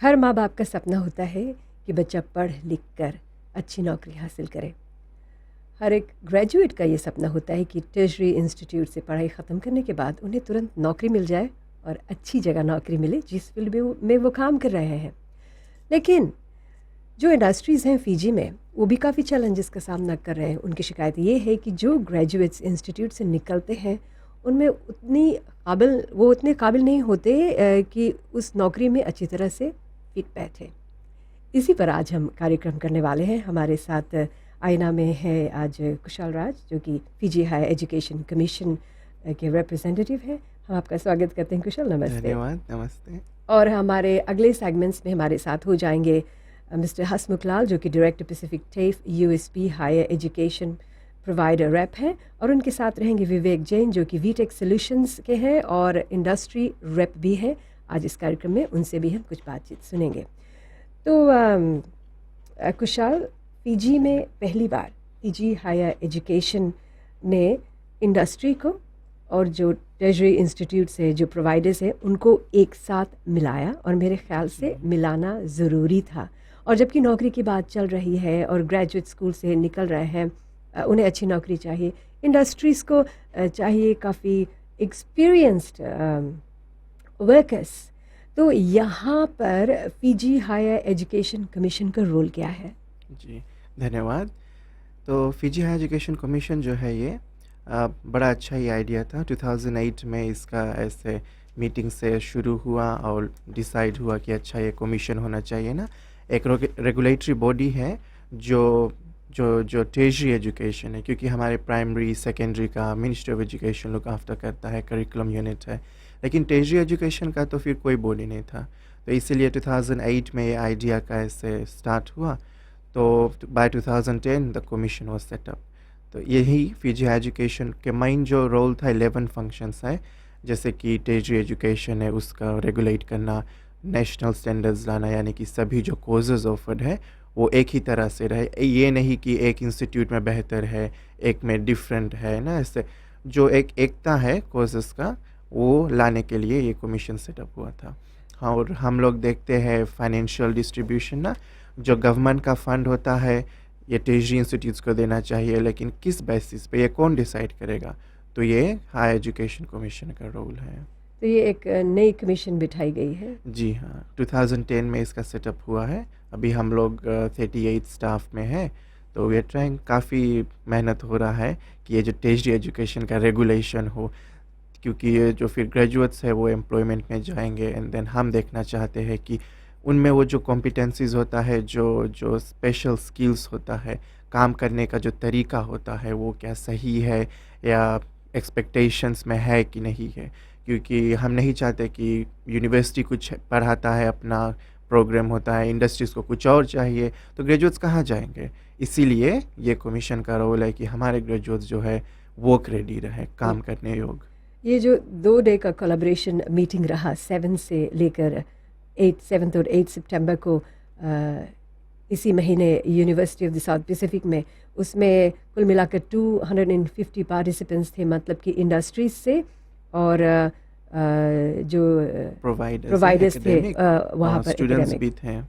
हर माँ बाप का सपना होता है कि बच्चा पढ़ लिख कर अच्छी नौकरी हासिल करे। हर एक ग्रेजुएट का ये सपना होता है कि टर्शरी इंस्टीट्यूट से पढ़ाई ख़त्म करने के बाद उन्हें तुरंत नौकरी मिल जाए और अच्छी जगह नौकरी मिले जिस फील्ड में वो काम कर रहे हैं। लेकिन जो इंडस्ट्रीज़ हैं फ़िजी में, वो भी काफ़ी चैलेंजेस का सामना कर रहे हैं। उनकी शिकायत ये है कि जो ग्रेजुएट्स इंस्टीट्यूट से निकलते हैं, उनमें वो उतने काबिल नहीं होते कि उस नौकरी में अच्छी तरह से फिट बैठे। इसी पर आज हम कार्यक्रम करने वाले हैं। हमारे साथ आईना में है आज कुशाल राज, जो कि फ़िजी हायर एजुकेशन कमीशन के रिप्रेजेंटेटिव हैं। हम आपका स्वागत करते हैं कुशल, नमस्ते। धन्यवाद, नमस्ते। और हमारे अगले सेगमेंट्स में हमारे साथ हो जाएंगे मिस्टर हसमुख लाल, जो कि director Pacific TAFE USP higher education provider rep हैं, और उनके साथ रहेंगे विवेक जैन, जो कि वीटेक सॉल्यूशंस के हैं और इंडस्ट्री रेप भी हैं। आज इस कार्यक्रम में उनसे भी हम कुछ बातचीत सुनेंगे। तो कुशाल, फ़िजी में पहली बार फ़िजी हायर एजुकेशन ने इंडस्ट्री को और जो ट्रेजरी इंस्टीट्यूट से जो प्रोवाइडर्स हैं उनको एक साथ मिलाया, और मेरे ख्याल से मिलाना ज़रूरी था। और जबकि नौकरी की बात चल रही है और ग्रेजुएट स्कूल से निकल रहे हैं, उन्हें अच्छी नौकरी चाहिए, इंडस्ट्रीज़ को चाहिए काफ़ी एक्सपीरियंस्ड वर्कर्स। तो यहाँ पर फ़िजी हायर एजुकेशन कमीशन का रोल क्या है? जी, धन्यवाद। तो फ़िजी हायर एजुकेशन कमीशन जो है ये बड़ा अच्छा ही आइडिया था। 2008 में इसका ऐसे मीटिंग से शुरू हुआ और डिसाइड हुआ कि अच्छा ये कमीशन होना चाहिए ना। एक रेगुलेटरी बॉडी है जो जो जो टर्शियरी एजुकेशन है, क्योंकि हमारे प्राइमरी सेकेंडरी का ministry of education look after करता है, करिकुलम यूनिट है, लेकिन टर्शियरी एजुकेशन का तो फिर कोई बॉडी नहीं था। तो इसीलिए 2008 में ये आइडिया का ऐसे स्टार्ट हुआ। तो by 2010 the commission was set up. तो यही फ़िजी हायर एजुकेशन के मेन जो रोल था, 11 फंक्शंस है, जैसे कि टर्शियरी एजुकेशन है उसका रेगुलेट करना, नेशनल स्टैंडर्ड्स लाना, यानी कि सभी जो कोर्सेज ऑफर्ड है वो एक ही तरह से रहे। ये नहीं कि एक इंस्टीट्यूट में बेहतर है, एक में डिफरेंट है ना, ऐसे जो एकता है कोर्सेज का, वो लाने के लिए ये कमीशन सेटअप हुआ था। हाँ, और हम लोग देखते हैं फाइनेंशियल डिस्ट्रीब्यूशन ना, जो गवर्नमेंट का फंड होता है ये टर्शियरी इंस्टीट्यूट्स को देना चाहिए, लेकिन किस बेसिस पे, ये कौन डिसाइड करेगा? तो ये हायर एजुकेशन कमीशन का रोल है। तो ये एक नई कमीशन बिठाई गई है। जी हाँ, 2010 में इसका सेटअप हुआ है। अभी हम लोग 38 स्टाफ में हैं। तो वी आर ट्राइंग, काफ़ी मेहनत हो रहा है कि ये जो टर्शियरी एजुकेशन का रेगुलेशन हो, क्योंकि ये जो फिर ग्रेजुएट्स है वो एम्प्लॉयमेंट में जाएंगे, एंड देन हम देखना चाहते हैं कि उनमें वो जो कॉम्पिटेंसीज़ होता है, जो जो स्पेशल स्किल्स होता है, काम करने का जो तरीका होता है, वो क्या सही है या एक्सपेक्टेशंस में है कि नहीं है। क्योंकि हम नहीं चाहते कि यूनिवर्सिटी कुछ पढ़ाता है, अपना प्रोग्राम होता है, इंडस्ट्रीज़ को कुछ और चाहिए, तो ग्रेजुएट्स कहाँ जाएंगे? इसीलिए ये कमीशन का रोल है कि हमारे ग्रेजुएट्स जो है वर्क रेडी रहे, काम करने योग्य। ये जो 2 डे का कोलैबोरेशन मीटिंग रहा 7 से लेकर 7 और 8 सितंबर को इसी महीने university of the south Pacific में, उसमें कुल मिलाकर 250 पार्टिसिपेंट्स थे, मतलब कि इंडस्ट्रीज से और जो प्रोवाइडर्स थे वहाँ पर, स्टूडेंट्स भी थे।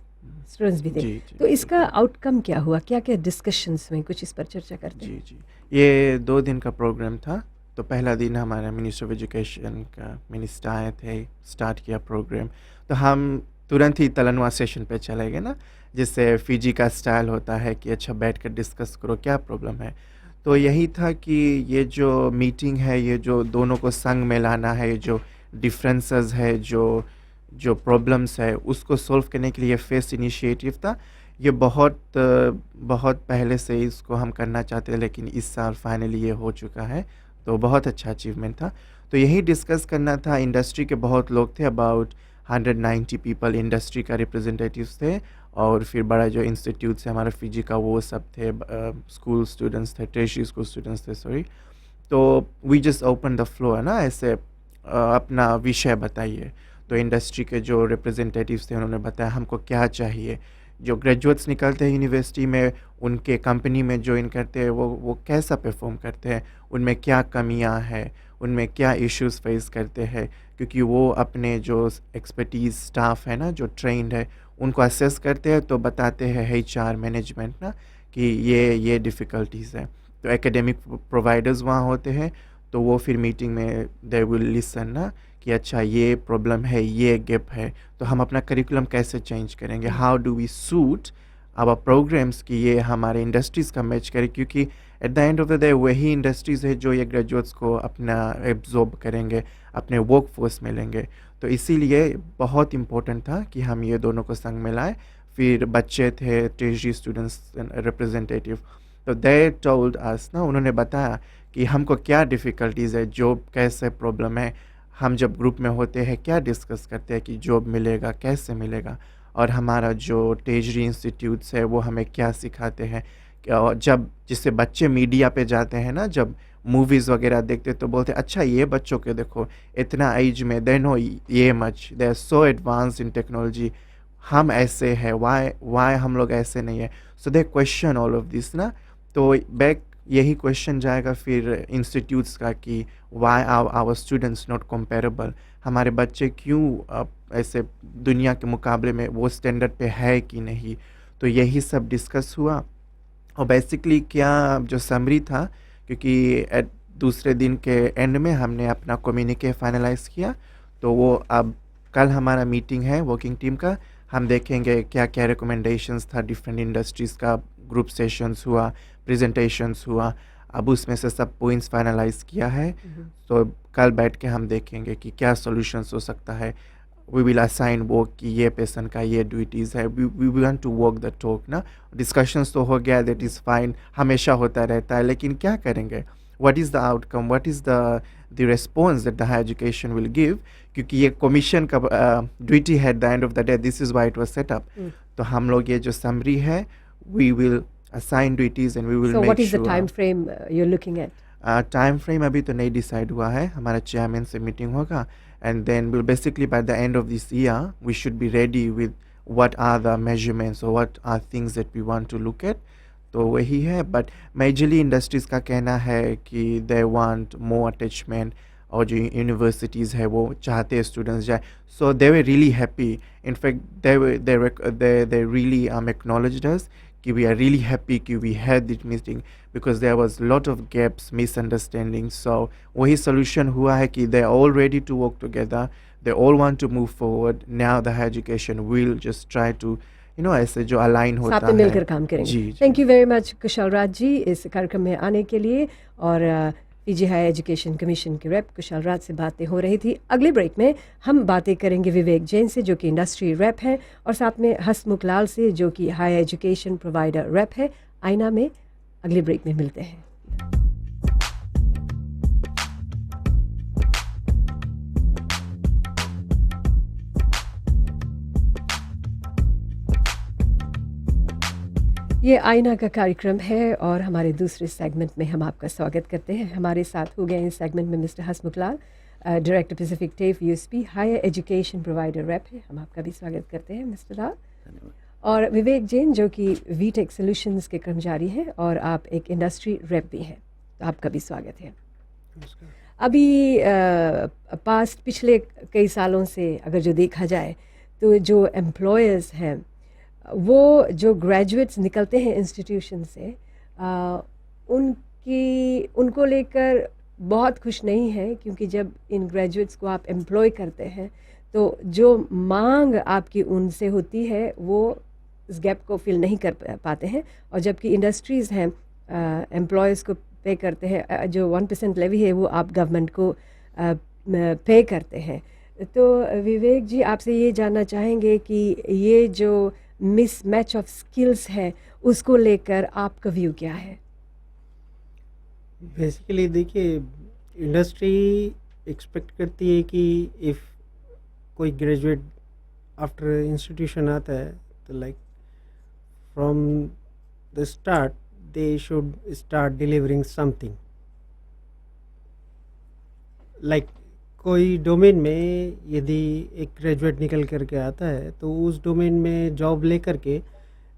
स्टूडेंट्स भी थे। जी जी तो इसका आउटकम क्या हुआ, क्या क्या डिस्कशंस हुए, कुछ इस पर चर्चा करते हैं। जी, ये 2 दिन का प्रोग्राम था। तो पहला दिन हमारा मिनिस्टर ऑफ एजुकेशन का मिनिस्टर आए थे, स्टार्ट किया प्रोग्राम। तो हम तुरंत ही तलनवा सेशन पे चले गए ना, जिससे फ़िजी का स्टाइल होता है कि अच्छा बैठ कर डिस्कस करो क्या प्रॉब्लम है। तो यही था कि ये जो मीटिंग है, ये जो दोनों को संग में लाना है, जो डिफरेंसेस है, जो जो प्रॉब्लम्स है, उसको सॉल्व करने के लिए फेस इनिशिएटिव था। ये बहुत पहले से ही इसको हम करना चाहते थे, लेकिन इस साल फाइनली ये हो चुका है। तो बहुत अच्छा अचीवमेंट था। तो यही डिस्कस करना था। इंडस्ट्री के बहुत लोग थे, अबाउट 190 पीपल इंडस्ट्री का रिप्रेजेंटेटिव्स थे, और फिर बड़ा जो इंस्टीट्यूट है हमारा फ़िजी का, वो सब थे, स्कूल स्टूडेंट्स थे, टर्शियरी स्कूल स्टूडेंट्स थे, सॉरी। तो we just open the flow है ना, ऐसे अपना विषय बताइए। तो इंडस्ट्री के जो रिप्रेजेंटेटिव्स थे उन्होंने बताया हमको क्या चाहिए। जो ग्रेजुएट्स निकलते हैं यूनिवर्सिटी में, उनके कंपनी में ज्वाइन करते हैं, वो कैसा परफॉर्म करते हैं, उनमें क्या कमियां हैं, उनमें क्या इश्यूज़ फेस करते हैं, क्योंकि वो अपने जो एक्सपर्टीज़ स्टाफ है ना, जो ट्रेन्ड है, उनको असेस करते हैं, तो बताते हैं एचआर मैनेजमेंट ना कि ये डिफ़िकल्टीज़ है। तो एकेडमिक प्रोवाइडर्स वहाँ होते हैं, तो वो फिर मीटिंग में दे विल लिसन ना कि अच्छा ये प्रॉब्लम है, ये गैप है, तो हम अपना करिकुलम कैसे चेंज करेंगे, how do we suit our programmes कि ये हमारे इंडस्ट्रीज़ का मैच करे, क्योंकि at the end of the day वही इंडस्ट्रीज़ है जो ये ग्रेजुएट्स को अपना एब्जॉर्ब करेंगे, अपने वर्क फोर्स में लेंगे। तो इसीलिए बहुत इम्पोर्टेंट था कि हम ये दोनों को संग में लाएँ। फिर बच्चे थे, ट्रेजरी स्टूडेंट्स रिप्रेजेंटेटिव, तो दे टोल्ड अस ना, उन्होंने बताया कि हमको क्या डिफ़िकल्टीज़ है, जॉब कैसे प्रॉब्लम है। हम जब ग्रुप में होते हैं क्या डिस्कस करते हैं कि जॉब मिलेगा, कैसे मिलेगा, और हमारा जो ट्रेजरी इंस्टीट्यूट्स है वो हमें क्या सिखाते हैं। जब जिससे बच्चे मीडिया पे जाते हैं ना, जब मूवीज़ वगैरह देखते तो बोलते हैं अच्छा ये बच्चों के देखो इतना एज में दे नो ये much, they are so advance in technology, हम ऐसे हैं, वाई हम लोग ऐसे नहीं है। So they question all of this ना। तो बैक यही क्वेश्चन जाएगा फिर इंस्टीट्यूट्स का कि why our students not comparable, हमारे बच्चे क्यों ऐसे दुनिया के मुकाबले में वो स्टैंडर्ड पे है कि नहीं। तो यही सब डिस्कस हुआ, और बेसिकली क्या जो समरी था, क्योंकि एट दूसरे दिन के एंड में हमने अपना कम्युनिके फाइनलाइज किया, तो वो अब कल हमारा मीटिंग है वर्किंग टीम का, हम देखेंगे क्या क्या रिकमेंडेशंस था, डिफरेंट इंडस्ट्रीज़ का ग्रुप सेशंस हुआ, प्रेजेंटेशंस हुआ, अब उसमें से सब पॉइंट्स फाइनलाइज किया है। तो कल बैठ के हम देखेंगे कि क्या सॉल्यूशंस हो सकता है। वी विल असाइन वर्क कि ये पर्सन का ये ड्यूटीज़ है, we want to work the talk ना। डिस्कशंस तो हो गया, दैट इज़ फाइन, हमेशा होता रहता है, लेकिन क्या करेंगे, what is the outcome, what is the response that the higher education will give, क्योंकि ये कमीशन का ड्यूटी है at the end of the day, this is why it was set up. तो हम लोग ये जो समरी है, we will assign duties and we will So make what is the sure. time frame you're looking at? Time frame अभी तो नहीं decide हुआ है, हमारा चेयरमैन से मीटिंग होगा, and then will basically by the end of this year we should be ready with what are the measurements और what are things that we want to look at. तो वही है, but majorly industries का कहना है कि they want more attachment, और जो यूनिवर्सिटीज़ है वो चाहते हैं स्टूडेंट्स जाए। So they were really happy, in fact they really acknowledged us कि we are really happy कि we had this meeting because there was lot of gaps, misunderstandings. So वही solution हुआ है कि they are all ready to work together, they all want to move forward. Now the higher education will just try to ऐसे जो align होता साथ में है मिलकर काम करेंगे। जी thank you very much Kushal Raj ji इस कार्यक्रम में आने के लिए, और पीजी हायर एजुकेशन कमीशन के रेप कुशाल राज से बातें हो रही थी। अगले ब्रेक में हम बातें करेंगे विवेक जैन से जो कि इंडस्ट्री रेप है, और साथ में हसमुख लाल से जो कि हायर एजुकेशन प्रोवाइडर रेप है। आईना में अगले ब्रेक में मिलते हैं। ये आईना का कार्यक्रम है और हमारे दूसरे सेगमेंट में हम आपका स्वागत करते हैं। हमारे साथ हो गए इस सेगमेंट में mister Hasmukh Lal, director Pacific TAFE USP higher education provider rep है। हम आपका भी स्वागत करते हैं मिस्टर लाल। और विवेक जैन जो कि वीटेक सॉल्यूशंस के कर्मचारी हैं, और आप एक इंडस्ट्री रेप भी हैं, तो आपका भी स्वागत है। अभी पिछले कई सालों से अगर जो देखा जाए तो जो एम्प्लॉयर्स हैं वो जो ग्रेजुएट्स निकलते हैं इंस्टीट्यूशन से, उनको लेकर बहुत खुश नहीं है, क्योंकि जब इन ग्रेजुएट्स को आप एम्प्लॉय करते हैं तो जो मांग आपकी उनसे होती है वो इस गैप को फिल नहीं कर पाते हैं। और जबकि इंडस्ट्रीज़ हैं एम्प्लॉयज़ को पे करते हैं, जो 1% लेवी है वो आप गवर्नमेंट को पे करते हैं। तो विवेक जी आपसे ये जानना चाहेंगे कि ये जो मिसमैच ऑफ स्किल्स है उसको लेकर आपका व्यू क्या है? बेसिकली देखिए, इंडस्ट्री एक्सपेक्ट करती है कि इफ़ कोई ग्रेजुएट आफ्टर इंस्टीट्यूशन आता है तो like from the start they should start delivering something. Like कोई डोमेन में यदि एक ग्रेजुएट निकल करके आता है तो उस डोमेन में जॉब लेकर के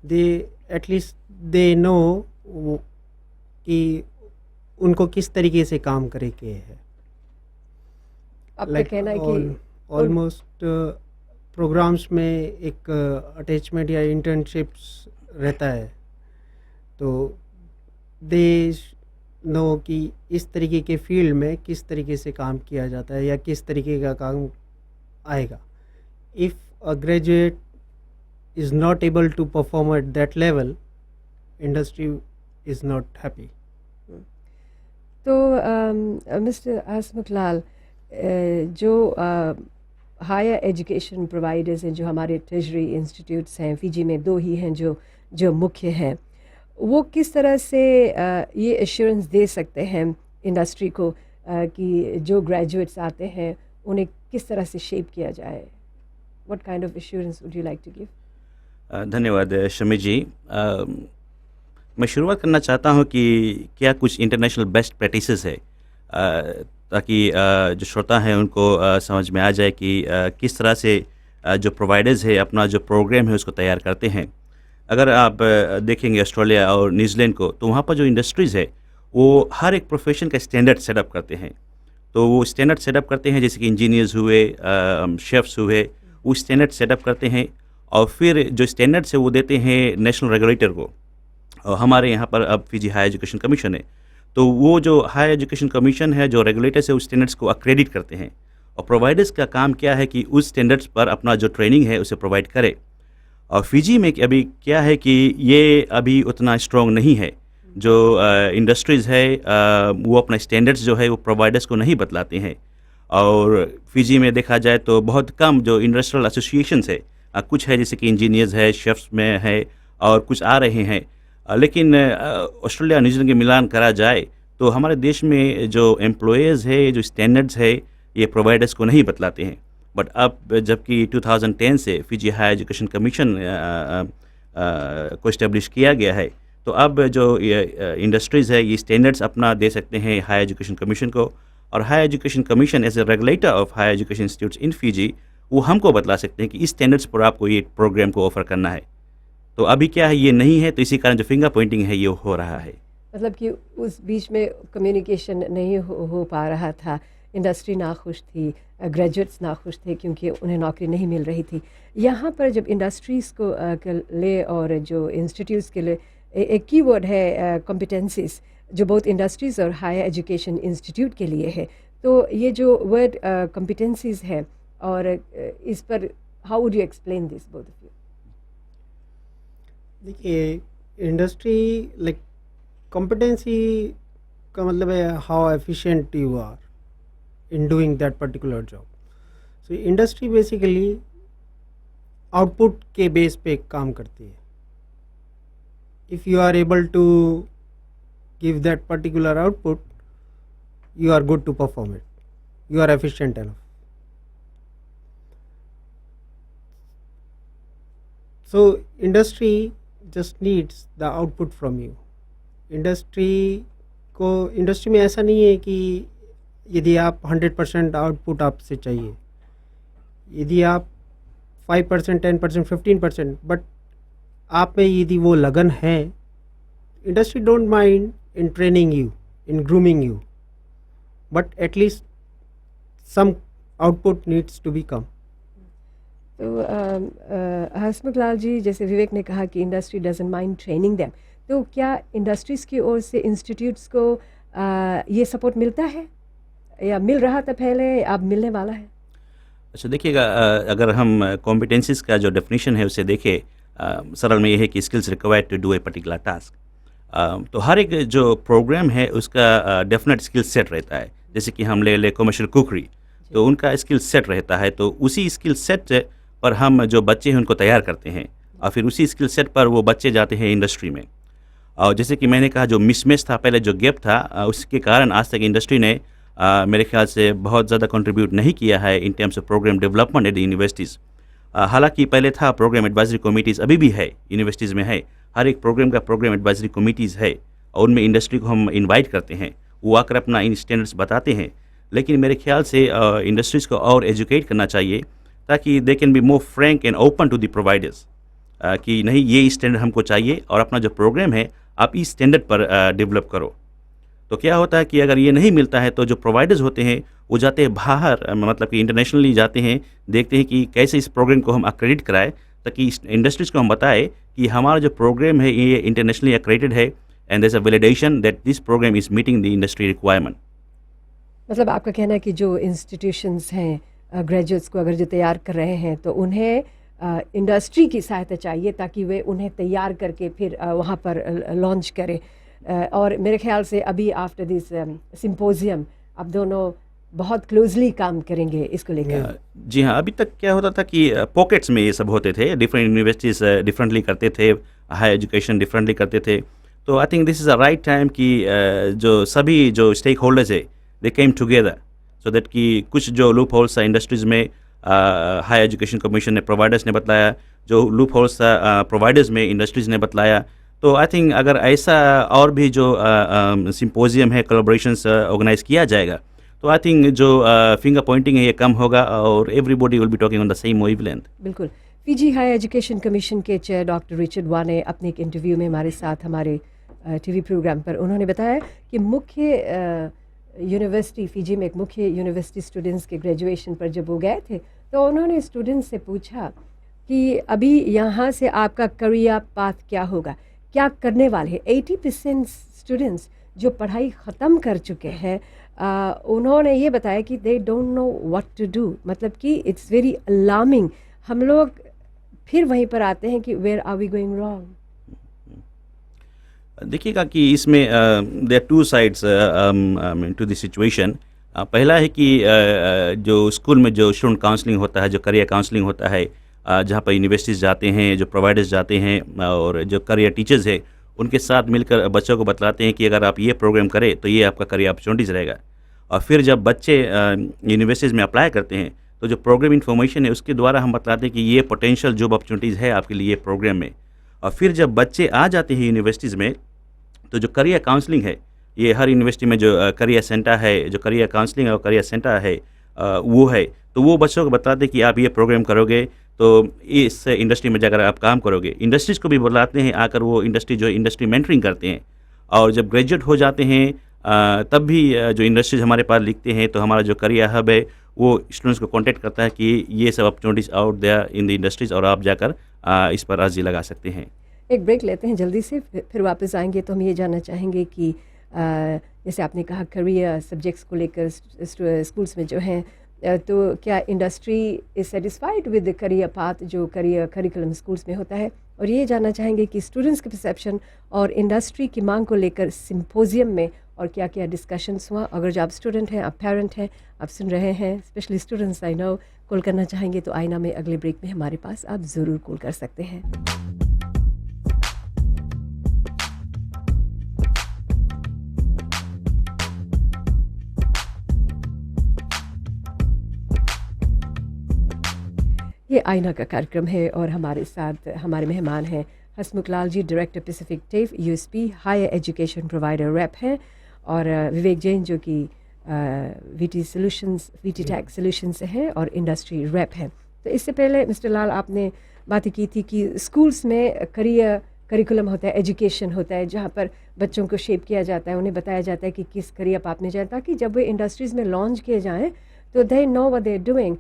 दे एटलीस्ट दे नो कि उनको किस तरीके से काम करे के है। आपका लाइक कहना है कि ऑलमोस्ट प्रोग्राम्स में एक अटैचमेंट या इंटर्नशिप्स रहता है, तो दे नो कि इस तरीके के फील्ड में किस तरीके से काम किया जाता है या किस तरीके का काम आएगा. If a graduate is not able to perform at that level, industry is not happy. तो मिस्टर हसमुख लाल, जो हायर एजुकेशन प्रोवाइडर्स हैं, जो हमारे ट्रेजरी इंस्टीट्यूट्स हैं, फिजी में 2 ही हैं जो मुख्य हैं, वो किस तरह से ये एश्योरेंस दे सकते हैं इंडस्ट्री को कि जो ग्रेजुएट्स आते हैं उन्हें किस तरह से शेप किया जाए? What kind of assurance would you like to give? धन्यवाद शमी जी. मैं शुरुआत करना चाहता हूं कि क्या कुछ इंटरनेशनल बेस्ट प्रैक्टिसेस है, ताकि जो श्रोता हैं उनको समझ में आ जाए कि किस तरह से जो प्रोवाइडर्स है अपना जो प्रोग्राम है उसको तैयार करते हैं. अगर आप देखेंगे ऑस्ट्रेलिया और न्यूजीलैंड को, तो वहाँ पर जो इंडस्ट्रीज़ है वो हर एक प्रोफेशन का स्टैंडर्ड सेटअप करते हैं. तो वो स्टैंडर्ड सेटअप करते हैं, जैसे कि इंजीनियर्स हुए, शेफ्स हुए, वो स्टैंडर्ड सेटअप करते हैं और फिर जो स्टैंडर्ड्स है वो देते हैं नेशनल रेगुलेटर को. और हमारे यहाँ पर अब फिजी हायर एजुकेशन कमीशन है, तो वो जो हायर एजुकेशन कमीशन है, जो रेगुलेटर्स है, उस स्टैंडर्ड्स को अक्रेडिट करते हैं. और प्रोवाइडर्स का काम क्या है कि उस स्टैंडर्ड्स पर अपना जो ट्रेनिंग है उसे प्रोवाइड करे. और फिजी में अभी क्या है कि ये अभी उतना स्ट्रॉन्ग नहीं है. जो इंडस्ट्रीज़ है वो अपना स्टैंडर्ड्स जो है वो प्रोवाइडर्स को नहीं बतलाते हैं. और फिजी में देखा जाए तो बहुत कम जो इंडस्ट्रियल एसोसिएशंस है, कुछ है जैसे कि इंजीनियर्स है, शेफ्स में है, और कुछ आ रहे हैं. लेकिन ऑस्ट्रेलिया न्यूजीलैंड के मिलान करा जाए तो हमारे देश में जो एम्प्लॉयज़ है, जो स्टैंडर्ड्स है, ये प्रोवाइडर्स को नहीं बतलाते हैं. बट अब जबकि 2010 से फिजी हायर एजुकेशन कमीशन को इस्टेब्लिश किया गया है, तो अब जो इंडस्ट्रीज़ है ये स्टैंडर्ड्स अपना दे सकते हैं हायर एजुकेशन कमीशन को. और higher education commission as a regulator of higher education institutes in Fiji, वो हमको बतला सकते हैं कि इस स्टैंडर्ड्स पर आपको ये प्रोग्राम को ऑफ़र करना है. तो अभी क्या है, ये नहीं है, तो इसी कारण जो फिंगर पॉइंटिंग है ये हो रहा है. मतलब कि उस बीच में कम्युनिकेशन नहीं हो पा रहा था, इंडस्ट्री नाखुश थी, ग्रेजुएट्स नाखुश थे क्योंकि उन्हें नौकरी नहीं मिल रही थी. यहाँ पर जब इंडस्ट्रीज़ को ले और जो इंस्टीट्यूट्स के लिए एक कीवर्ड है कॉम्पिटेंसीज, जो बहुत इंडस्ट्रीज़ और हायर एजुकेशन इंस्टीट्यूट के लिए है. तो ये जो वर्ड कॉम्पिटेंसीज है, और इस पर how would you explain this both of you? देखिए, इंडस्ट्री लाइक कॉम्पिटेंसी का मतलब है how efficient you are in doing that particular job. So industry basically output के बेस पे काम करती है. If you are able to give that particular output, you are good to perform it, you are efficient enough. So industry just needs the output from you. Industry में ऐसा नहीं है कि यदि आप 100% आउटपुट आपसे चाहिए, यदि आप 5%, 10%, 15%, बट आप में यदि वो लगन है, industry don't mind in training you, in grooming you, but at least some output needs to be come. तो हसमुख लाल जी, जैसे विवेक ने कहा कि industry doesn't mind training them, तो क्या इंडस्ट्रीज़ की ओर से इंस्टीट्यूट्स को ये सपोर्ट मिलता है या मिल रहा था पहले, अब मिलने वाला है? अच्छा, देखिएगा, अगर हम कॉम्पिटेंसीज का जो डेफिनेशन है उसे देखें, सरल में ये है कि skills required to do a particular task. तो हर एक जो प्रोग्राम है उसका डेफिनेट स्किल सेट रहता है. जैसे कि हम ले कमर्शियल कुकरी, तो उनका स्किल सेट रहता है. तो उसी स्किल सेट पर हम जो बच्चे हैं उनको तैयार करते हैं, और फिर उसी स्किल सेट पर वो बच्चे जाते हैं इंडस्ट्री में. और जैसे कि मैंने कहा, जो मिसमैच था पहले, जो गैप था, उसके कारण आज तक इंडस्ट्री ने मेरे ख्याल से बहुत ज़्यादा कंट्रीब्यूट नहीं किया है in terms of programme development at the universities. हालांकि पहले था प्रोग्राम एडवाइजरी कमिटीज़, अभी भी है, यूनिवर्सिटीज़ में है. हर एक प्रोग्राम का प्रोग्राम एडवाइजरी कमिटीज़ है, और उनमें इंडस्ट्री को हम इनवाइट करते हैं, वो आकर अपना इन स्टैंडर्ड्स बताते हैं. लेकिन मेरे ख्याल से इंडस्ट्रीज़ को और एजुकेट करना चाहिए, ताकि they can be more frank and open to the providers, कि नहीं, ये स्टैंडर्ड हमको चाहिए और अपना जो प्रोग्राम है आप इस स्टैंडर्ड पर डेवलप करो. तो क्या होता है कि अगर ये नहीं मिलता है तो जो प्रोवाइडर्स होते हैं वो जाते हैं बाहर, मतलब कि इंटरनेशनली जाते हैं, देखते हैं कि कैसे इस प्रोग्राम को हम अक्रेडिट कराएं, ताकि इस इंडस्ट्रीज को हम बताएं कि हमारा जो प्रोग्राम है ये इंटरनेशनली अक्रेडिटेड है and there is a validation that this programme is meeting the industry requirement. मतलब आपका कहना है कि जो इंस्टीट्यूशंस हैं ग्रेजुएट्स को अगर जो तैयार कर रहे हैं तो उन्हें इंडस्ट्री की सहायता चाहिए ताकि वे उन्हें तैयार करके फिर वहाँ पर लॉन्च करें। और मेरे ख्याल से अभी आफ्टर दिस सिम्पोजियम आप दोनों बहुत क्लोजली काम करेंगे इसको लेकर। जी हाँ, अभी तक क्या होता था कि पॉकेट्स में ये सब होते थे, डिफरेंट यूनिवर्सिटीज़ डिफरेंटली करते थे, हाई एजुकेशन डिफरेंटली करते थे। तो I think this is a right time कि जो सभी जो स्टेक होल्डर्स है दे केम टुगेदर सो दैट कि कुछ जो लूप होल्स इंडस्ट्रीज़ में हाई एजुकेशन कमीशन ने, प्रोवाइडर्स ने बतलाया, जो लूप होल्स प्रोवाइडर्स में इंडस्ट्रीज़ ने बतलाया। तो आई थिंक अगर ऐसा और भी जो सिम्पोजियम है, कोलैबोरेशंस ऑर्गेनाइज किया जाएगा तो आई थिंक जो फिंगर पॉइंटिंग है ये कम होगा और everybody will be talking on the same wavelength. बिल्कुल। फिजी हाई एजुकेशन कमीशन के चेयर डॉक्टर रिचर्ड वा ने अपने एक इंटरव्यू में हमारे साथ हमारे टीवी प्रोग्राम पर उन्होंने बताया कि मुख्य यूनिवर्सिटी फिजी में एक मुख्य यूनिवर्सिटी स्टूडेंट्स के ग्रेजुएशन पर जब वो गए थे तो उन्होंने स्टूडेंट्स से पूछा कि अभी यहाँ से आपका करियर पाथ क्या होगा, क्या करने वाले हैं। 80% स्टूडेंट्स जो पढ़ाई ख़त्म कर चुके हैं उन्होंने ये बताया कि they don't know what to do, मतलब कि इट्स वेरी अलार्मिंग। हम लोग फिर वहीं पर आते हैं कि where are we going wrong. देखिएगा कि इसमें there are two sides to the situation. पहला है कि जो स्कूल में जो स्टूडेंट काउंसलिंग होता है, जो करियर काउंसलिंग होता है, जहाँ पर यूनिवर्सिटीज़ जाते हैं, जो प्रोवाइडर्स जाते हैं और जो करियर टीचर्स है उनके साथ मिलकर बच्चों को बतलाते हैं कि अगर आप ये प्रोग्राम करें तो ये आपका करियर अपॉर्चुनिटीज़ रहेगा। और फिर जब बच्चे यूनिवर्सिटीज़ में अप्लाई करते हैं तो जो प्रोग्राम इन्फॉर्मेशन है उसके द्वारा हम बतलाते हैं कि ये पोटेंशियल जॉब अपॉर्चुनिटीज़ है आपके लिए प्रोग्राम में। और फिर जब बच्चे आ जाते हैं यूनिवर्सिटीज़ में तो जो करियर काउंसलिंग है, ये हर यूनिवर्सिटी में जो करियर सेंटर है, जो करियर काउंसलिंग और करियर सेंटर है वो है, तो वो बच्चों को बताते हैं कि आप ये प्रोग्राम करोगे तो इस इंडस्ट्री में जाकर आप काम करोगे। इंडस्ट्रीज़ को भी बुलाते हैं आकर, वो इंडस्ट्री जो इंडस्ट्री मेंटरिंग करते हैं। और जब ग्रेजुएट हो जाते हैं तब भी जो इंडस्ट्रीज़ हमारे पास लिखते हैं तो हमारा जो करियर हब है वो स्टूडेंट्स को कांटेक्ट करता है कि ये सब opportunities out there in the industries और आप जाकर इस पर अर्जी लगा सकते हैं। एक ब्रेक लेते हैं जल्दी से, फिर वापस आएंगे तो हम ये जानना चाहेंगे कि जैसे आपने कहा करियर सब्जेक्ट्स को लेकर स्कूल्स में जो हैं तो क्या industry is satisfied with the career path जो करियर करिकुलम स्कूल्स में होता है। और ये जानना चाहेंगे कि स्टूडेंट्स के परसेप्शन और इंडस्ट्री की मांग को लेकर सिम्पोजियम में और क्या क्या डिस्कशंस हुआ। अगर जो आप स्टूडेंट हैं, आप पेरेंट हैं, आप सुन रहे हैं, specially students I know, call करना चाहेंगे तो आईना में अगले ब्रेक में हमारे पास आप ज़रूर कॉल कर सकते हैं। ये आईना का कार्यक्रम है और हमारे साथ हमारे मेहमान हैं Hasmukh Lal ji, director Pacific TAFE USP higher education provider rep हैं, और विवेक जैन जो कि वीटी टैक सॉल्यूशंस से हैं और इंडस्ट्री रैप हैं। तो इससे पहले मिस्टर लाल आपने बातें की थी कि स्कूल्स में करियर करिकुलम होता है, एजुकेशन होता है, जहाँ पर बच्चों को शेप किया जाता है, उन्हें बताया जाता है कि किस करियर पाथ में जाए ताकि जब वे इंडस्ट्रीज़ में लॉन्च किए जाएँ तो they know what they are doing.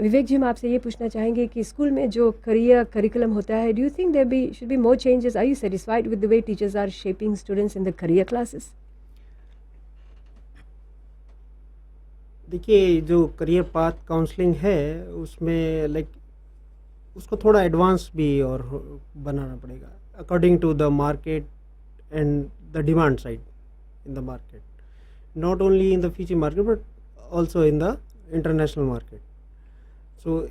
Vivek ji, हम आपसे ये पूछना चाहेंगे कि स्कूल में जो करियर करिकुलम होता है, do you think there should be more changes? Are you satisfied with the way teachers are shaping students in the career classes? देखिए, जो करियर पाथ काउंसलिंग है उसमें लाइक उसको थोड़ा एडवांस भी और बनाना पड़ेगा according to the market and the demand side in the market, not only in the Fiji market but also in the international market. So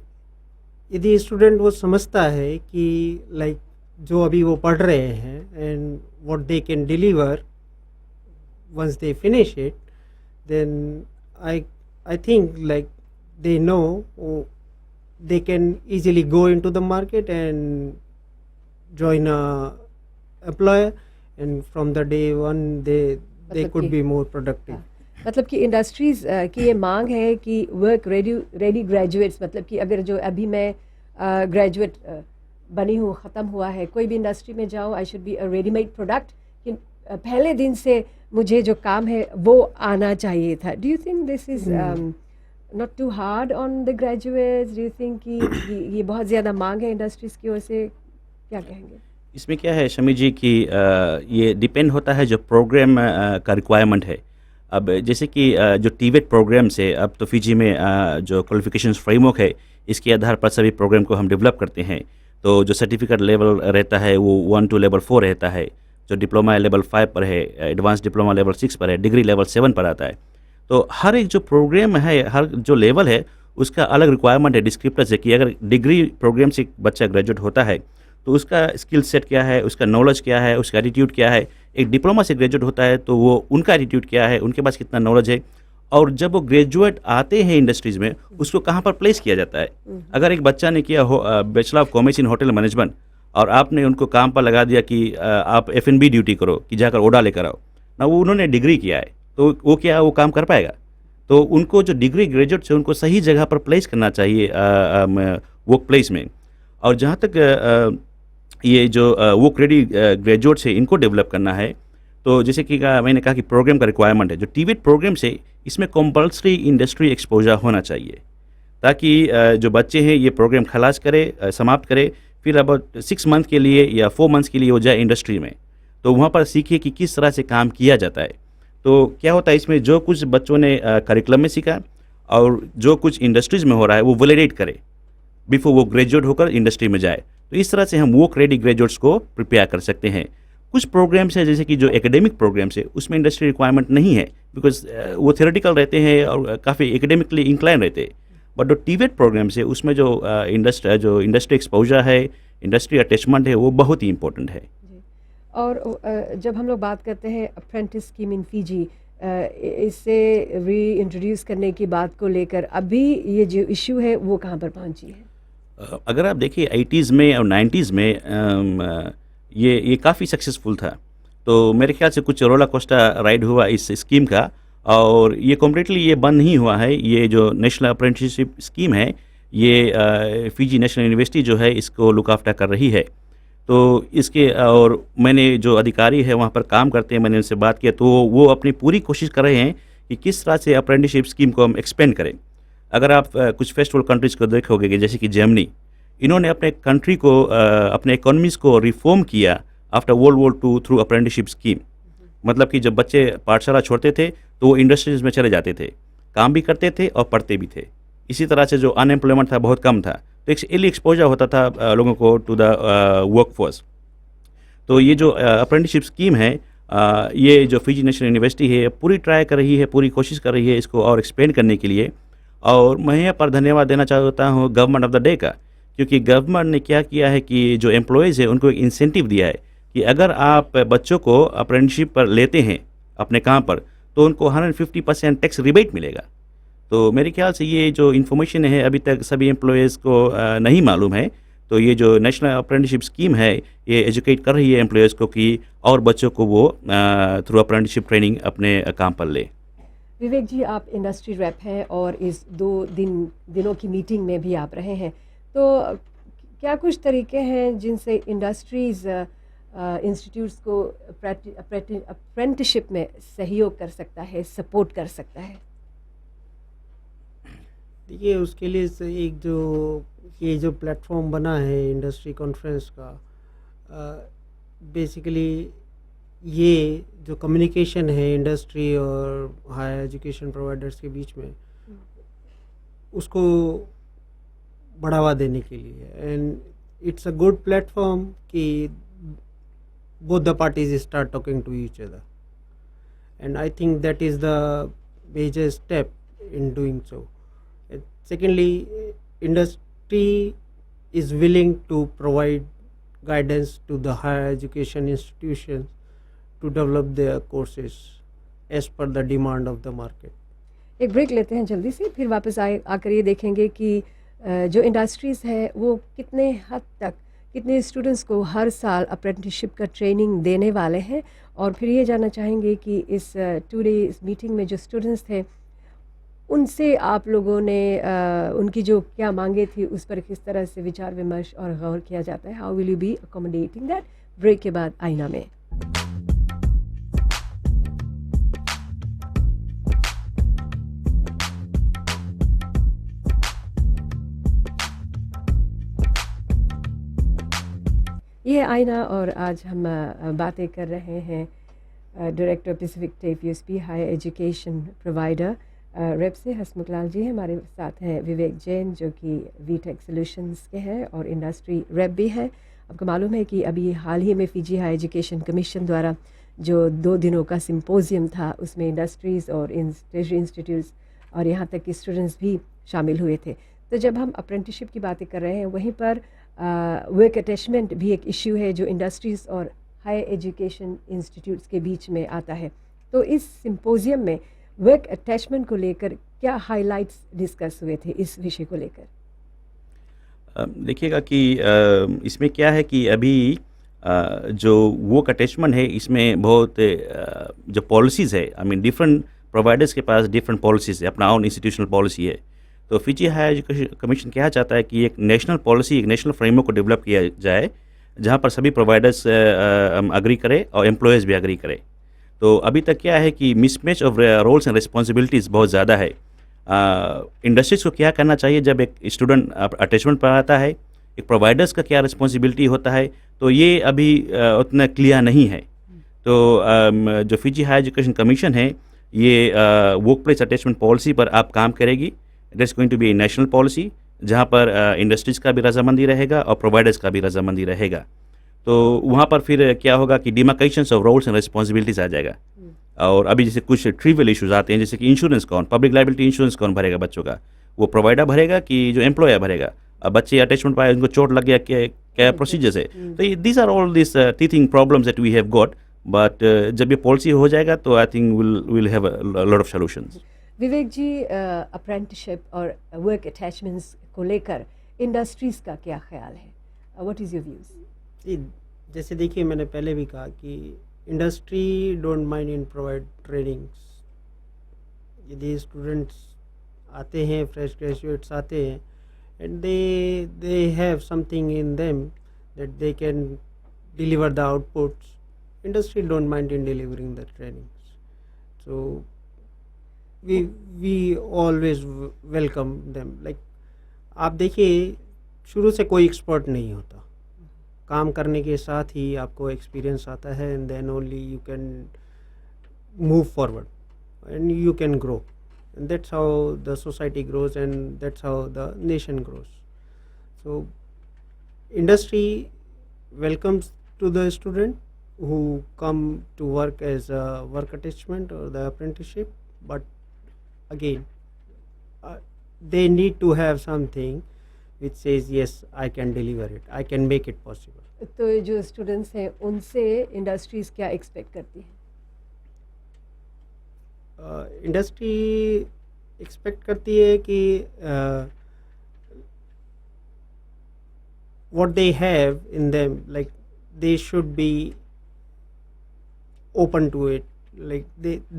यदि स्टूडेंट वो समझता है कि लाइक जो अभी वो पढ़ रहे हैं and what they can deliver once they finish it, then I think like they know they can easily go into the market and join a employer, and from the day one they could be more productive. मतलब कि industries की ये मांग है कि work ready graduates, मतलब कि अगर जो अभी मैं ग्रेजुएट बनी हूँ, ख़त्म हुआ है, कोई भी इंडस्ट्री में जाऊँ, I should be a readymade product कि पहले दिन से मुझे जो काम है वो आना चाहिए था. Do you think this is not too hard on the graduates? Do you think कि ये बहुत ज़्यादा मांग है इंडस्ट्रीज़ की ओर से? क्या कहेंगे? इसमें क्या है शमी जी कि ये डिपेंड होता है जो प्रोग्राम का रिक्वायरमेंट है. अब जैसे कि जो टीवेट प्रोग्राम से अब तो फिजी में जो क्वालिफिकेशंस फ्रेमवर्क है इसके आधार पर सभी प्रोग्राम को हम डेवलप करते हैं. तो जो सर्टिफिकेट लेवल रहता है वो 1 to लेवल 4 रहता है, जो डिप्लोमा लेवल 5 पर है, एडवांस डिप्लोमा लेवल 6 पर है, डिग्री लेवल 7 पर आता है. तो हर एक जो प्रोग्राम है, हर जो लेवल है उसका अलग रिक्वायरमेंट है, डिस्क्रिप्टर्स है कि अगर डिग्री प्रोग्राम से बच्चा ग्रेजुएट होता है तो उसका स्किल सेट क्या है, उसका नॉलेज क्या है, उसका एटीट्यूड क्या है. एक डिप्लोमा से ग्रेजुएट होता है तो वो उनका एटीट्यूड क्या है, उनके पास कितना नॉलेज है, और जब वो ग्रेजुएट आते हैं इंडस्ट्रीज़ में उसको कहाँ पर प्लेस किया जाता है. अगर एक बच्चा ने किया हो bachelor of commerce in hotel management और आपने उनको काम पर लगा दिया कि आप F&B ड्यूटी करो, कि जाकर ऑर्डर लेकर आओ ना, वो उन्होंने डिग्री किया है तो वो क्या वो काम कर पाएगा? तो उनको जो डिग्री ग्रेजुएट है उनको सही जगह पर प्लेस करना चाहिए वर्क प्लेस में. और जहाँ तक ये जो वर्क रेडी ग्रेजुएट्स है इनको डेवलप करना है, तो जैसे कि मैंने कहा कि प्रोग्राम का रिक्वायरमेंट है जो टीवेट प्रोग्राम से, इसमें कंपल्सरी इंडस्ट्री एक्सपोजर होना चाहिए ताकि जो बच्चे हैं ये प्रोग्राम खलास करे, समाप्त करे, फिर अब 6 मंथ के लिए या 4 मंथ्स के लिए वो जाए इंडस्ट्री में, तो वहाँ पर सीखे कि किस तरह से काम किया जाता है. तो क्या होता है इसमें जो कुछ बच्चों ने करिकुलम में सीखा और जो कुछ इंडस्ट्रीज़ में हो रहा है वो वैलिडेट करे बिफोर वो ग्रेजुएट होकर इंडस्ट्री में जाए. तो इस तरह से हम वर्क रेडी ग्रेजुएट्स को प्रिपेयर कर सकते हैं. कुछ प्रोग्राम्स है जैसे कि जो एकेडमिक प्रोग्राम्स है उसमें इंडस्ट्री रिक्वायरमेंट नहीं है, बिकॉज वो थ्योरेटिकल रहते हैं और काफ़ी एकेडमिकली इंक्लाइन रहते हैं. बट जो टीवेट प्रोग्राम्स है उसमें जो इंडस्ट्री एक्सपोजर है, इंडस्ट्री अटैचमेंट है, वो बहुत ही इंपॉर्टेंट है. जी. और जब हम लोग बात करते हैं अप्रेंटिस स्कीम इन फिजी, इसे री इंट्रोड्यूस करने की बात को लेकर अभी ये जो इशू है वो कहाँ पर पहुँची है? अगर आप देखिए 80s में और 90s में ये काफ़ी सक्सेसफुल था. तो मेरे ख्याल से कुछ रोलर कोस्टर राइड हुआ इस स्कीम का, और ये कम्प्लीटली ये बंद नहीं हुआ है. ये जो नेशनल अप्रेंटिसशिप स्कीम है ये फिजी नेशनल यूनिवर्सिटी जो है इसको लुक आफ्टर कर रही है. तो इसके और मैंने जो अधिकारी है वहाँ पर काम करते हैं, मैंने उनसे बात किया तो वो अपनी पूरी कोशिश कर रहे हैं कि किस तरह से अप्रेंटिसशिप स्कीम को हम एक्सपेंड करें. अगर आप कुछ फेस्ट वर्ल्ड कंट्रीज़ को देखोगे कि जैसे कि जर्मनी, इन्होंने अपने कंट्री को अपने इकोनॉमीज़ को रिफॉर्म किया after world war 2 through apprenticeship scheme. मतलब कि जब बच्चे पाठशाला छोड़ते थे तो वो इंडस्ट्रीज़ में चले जाते थे, काम भी करते थे और पढ़ते भी थे. इसी तरह से जो अनएम्प्लॉयमेंट था बहुत कम था, तो एक अर्ली एक्सपोजर होता था लोगों को टू द वर्क फोर्स. तो ये जो अप्रेंटिसशिप स्कीम है ये जो फिजी नेशनल यूनिवर्सिटी है पूरी ट्राई कर रही है, पूरी कोशिश कर रही है इसको और एक्सपेंड करने के लिए. और मैं यहाँ पर धन्यवाद देना चाहता हूँ गवर्नमेंट ऑफ द डे का, क्योंकि गवर्नमेंट ने क्या किया है कि जो एम्प्लॉयज़ है उनको एक इंसेंटिव दिया है कि अगर आप बच्चों को अप्रेंटिसशिप पर लेते हैं अपने काम पर तो उनको 150% टैक्स रिबेट मिलेगा. तो मेरे ख्याल से ये जो इन्फॉर्मेशन है अभी तक सभी एम्प्लॉयज़ को नहीं मालूम है. तो ये जो नेशनल अप्रेंटिसशिप स्कीम है ये एजुकेट कर रही है एम्प्लॉयज़ को कि और बच्चों को वो थ्रू अप्रेंटिसशिप ट्रेनिंग अपने काम पर ले. विवेक जी, आप इंडस्ट्री रैप हैं और इस 2 दिनों की मीटिंग में भी आप रहे हैं, तो क्या कुछ तरीके हैं जिनसे इंडस्ट्रीज़ इंस्टीट्यूट्स को अप्रेंटिसशिप में सहयोग कर सकता है, सपोर्ट कर सकता है? देखिए उसके लिए ये जो प्लेटफॉर्म बना है इंडस्ट्री कॉन्फ्रेंस का, बेसिकली ये जो कम्युनिकेशन है इंडस्ट्री और हायर एजुकेशन प्रोवाइडर्स के बीच में उसको बढ़ावा देने के लिए, and it's a good platform कि both the parties start talking to each other, and I think that is the major step in doing so. And secondly, industry is willing to provide guidance to the higher education institutions to develop their courses as per the demand of the market. एक break लेते हैं जल्दी से, फिर वापस आकर ये देखेंगे कि जो इंडस्ट्रीज़ है वो कितने हद तक कितने स्टूडेंट्स को हर साल अप्रेंटिसशिप का ट्रेनिंग देने वाले हैं, और फिर ये जानना चाहेंगे कि इस 2 डे इस मीटिंग में जो स्टूडेंट्स थे उनसे आप लोगों ने उनकी जो क्या मांगे थी उस पर किस तरह से विचार विमर्श और गौर किया जाता है. How will you be accommodating that? Break के बाद आईना में. ये है आईना और आज हम बातें कर रहे हैं director Pacific TAFE USP higher education provider rep से हसमुख लाल जी हैं। हमारे साथ हैं विवेक जैन जो कि वीटेक सॉल्यूशंस के हैं और इंडस्ट्री रेप भी है। आपको मालूम है कि अभी हाल ही में फिजी हायर एजुकेशन कमीशन द्वारा जो 2 दिनों का सिंपोजियम था उसमें इंडस्ट्रीज़ और ट्रेजरी इंस्टीट्यूट्स और यहाँ तक कि स्टूडेंट्स भी शामिल हुए थे। तो जब हम अप्रेंटिसशिप की बातें कर रहे हैं वहीं पर वर्क अटैचमेंट भी एक इश्यू है जो इंडस्ट्रीज़ और हायर एजुकेशन इंस्टीट्यूट्स के बीच में आता है। तो इस सिंपोजियम में वर्क अटैचमेंट को लेकर क्या हाइलाइट्स डिस्कस हुए थे इस विषय को लेकर? देखिएगा कि इसमें क्या है कि अभी जो वर्क अटैचमेंट है इसमें बहुत जो पॉलिसीज़ है, आई मीन डिफरेंट प्रोवाइडर्स के पास डिफरेंट पॉलिसीज़ है, अपना ओन इंस्टीट्यूशनल पॉलिसी है। तो फिजी हायर एजुकेशन कमीशन क्या चाहता है कि एक नेशनल पॉलिसी, एक नेशनल फ्रेमवर्क को डेवलप किया जाए जहाँ पर सभी प्रोवाइडर्स अग्री करें और एम्प्लॉयज़ भी अग्री करें। तो अभी तक क्या है कि mismatch of roles and responsibilities बहुत ज़्यादा है। इंडस्ट्रीज़ को क्या करना चाहिए जब एक स्टूडेंट अटैचमेंट पर आता है, एक प्रोवाइडर्स का क्या रिस्पॉन्सिबिलिटी होता है, तो ये अभी उतना क्लियर नहीं है। तो जो फिजी हायर एजुकेशन कमीशन है ये वर्क प्लेस अटैचमेंट पॉलिसी पर आप काम करेगी। It is going to be a national policy जहाँ पर इंडस्ट्रीज़ का भी रजामंदी रहेगा और प्रोवाइडर्स का भी रजामंदी रहेगा। तो वहाँ पर फिर क्या होगा कि डिमार्केशंस ऑफ रोल्स एंड रिस्पॉन्सिबिलिटीज़ आ जाएगा। और अभी जैसे कुछ ट्रिवियल इश्यूज आते हैं, जैसे कि इंश्योरेंस कौन, पब्लिक लायबिलिटी इंश्योरेंस कौन भरेगा बच्चों का, वो प्रोवाइडर भरेगा कि जो एम्प्लॉयर भरेगा। अब बच्चे अटैचमेंट पाए, उनको चोट लग गया, क्या प्रोसीजर्स है। तो these are all this teething problems that we have got, but जब ये पॉलिसी हो जाएगा तो I think will have a lot of solutions. Vivek ji, apprenticeship और वर्क अटैचमेंट्स को लेकर इंडस्ट्रीज़ का क्या ख्याल है? What is your views? जैसे देखिए, मैंने पहले भी कहा कि industry don't mind in provide trainings. यदि स्टूडेंट्स आते हैं, फ्रेश ग्रेजुएट्स आते हैं and they have something in them that they can deliver the outputs, industry don't mind in delivering the trainings. So we always welcome them. Like आप देखिए, शुरू से कोई एक्सपर्ट नहीं होता, काम करने के साथ ही आपको एक्सपीरियंस आता है and then only you can move forward and you can grow, and that's how the society grows and that's how the nation grows. So industry welcomes to the student who come to work as a work attachment or the apprenticeship, but again they need to have something which says yes, I can deliver it, I can make it possible. तो जो students हैं उनसे industries क्या expect करती हैं? Industry expect करती है कि what they have in them, like they should be open to it, like